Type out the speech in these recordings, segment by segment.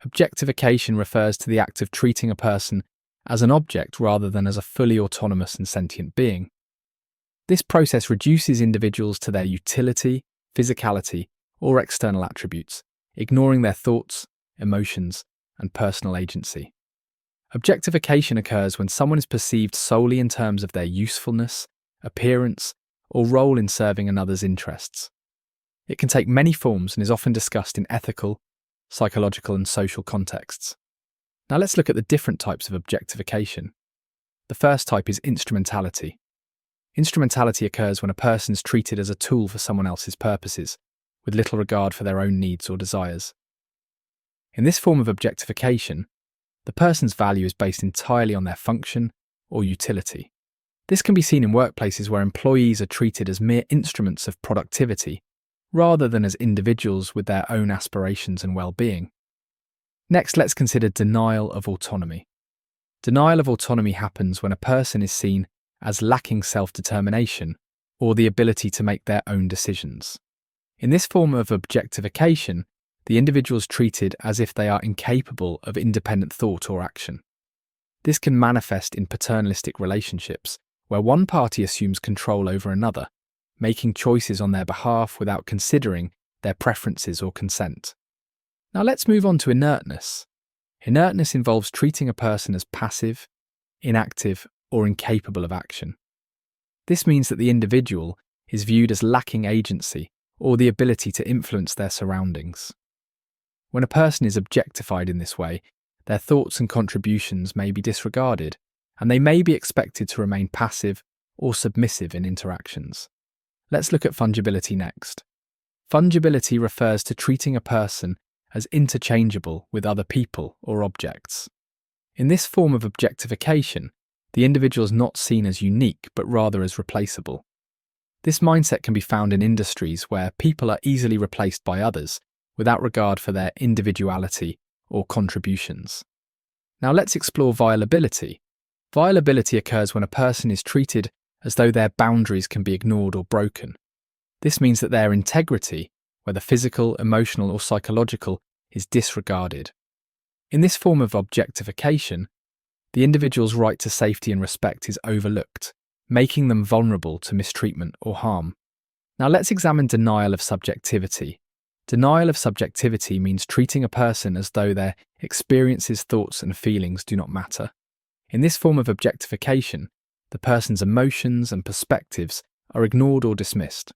Objectification refers to the act of treating a person as an object rather than as a fully autonomous and sentient being. This process reduces individuals to their utility, physicality, or external attributes, ignoring their thoughts, emotions, and personal agency. Objectification occurs when someone is perceived solely in terms of their usefulness, appearance, or role in serving another's interests. It can take many forms and is often discussed in ethical, psychological, and social contexts. Now let's look at the different types of objectification. The first type is instrumentality. Instrumentality occurs when a person is treated as a tool for someone else's purposes, with little regard for their own needs or desires. In this form of objectification, the person's value is based entirely on their function or utility. This can be seen in workplaces where employees are treated as mere instruments of productivity, rather than as individuals with their own aspirations and well-being. Next, let's consider denial of autonomy. Denial of autonomy happens when a person is seen as lacking self-determination or the ability to make their own decisions. In this form of objectification, the individual is treated as if they are incapable of independent thought or action. This can manifest in paternalistic relationships, where one party assumes control over another, making choices on their behalf without considering their preferences or consent. Now let's move on to inertness. Inertness involves treating a person as passive, inactive, or incapable of action. This means that the individual is viewed as lacking agency or the ability to influence their surroundings. When a person is objectified in this way, their thoughts and contributions may be disregarded, and they may be expected to remain passive or submissive in interactions. Let's look at fungibility next. Fungibility refers to treating a person as interchangeable with other people or objects. In this form of objectification, the individual is not seen as unique but rather as replaceable. This mindset can be found in industries where people are easily replaced by others without regard for their individuality or contributions. Now let's explore violability. Violability occurs when a person is treated as though their boundaries can be ignored or broken. This means that their integrity, whether physical, emotional, or psychological, is disregarded. In this form of objectification, the individual's right to safety and respect is overlooked, making them vulnerable to mistreatment or harm. Now let's examine denial of subjectivity. Denial of subjectivity means treating a person as though their experiences, thoughts, and feelings do not matter. In this form of objectification, the person's emotions and perspectives are ignored or dismissed.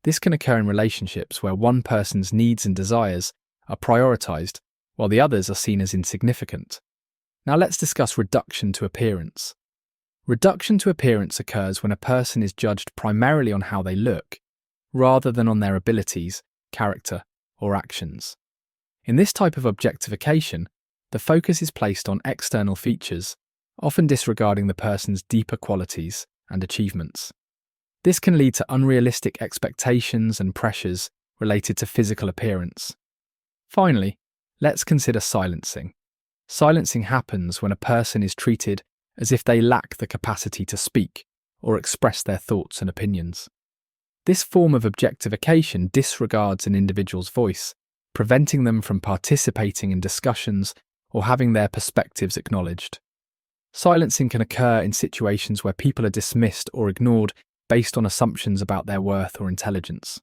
This can occur in relationships where one person's needs and desires are prioritized while the others are seen as insignificant. Now let's discuss reduction to appearance. Reduction to appearance occurs when a person is judged primarily on how they look, rather than on their abilities, character, or actions. In this type of objectification, the focus is placed on external features, often disregarding the person's deeper qualities and achievements. This can lead to unrealistic expectations and pressures related to physical appearance. Finally, let's consider silencing. Silencing happens when a person is treated as if they lack the capacity to speak or express their thoughts and opinions. This form of objectification disregards an individual's voice, preventing them from participating in discussions or having their perspectives acknowledged. Silencing can occur in situations where people are dismissed or ignored based on assumptions about their worth or intelligence.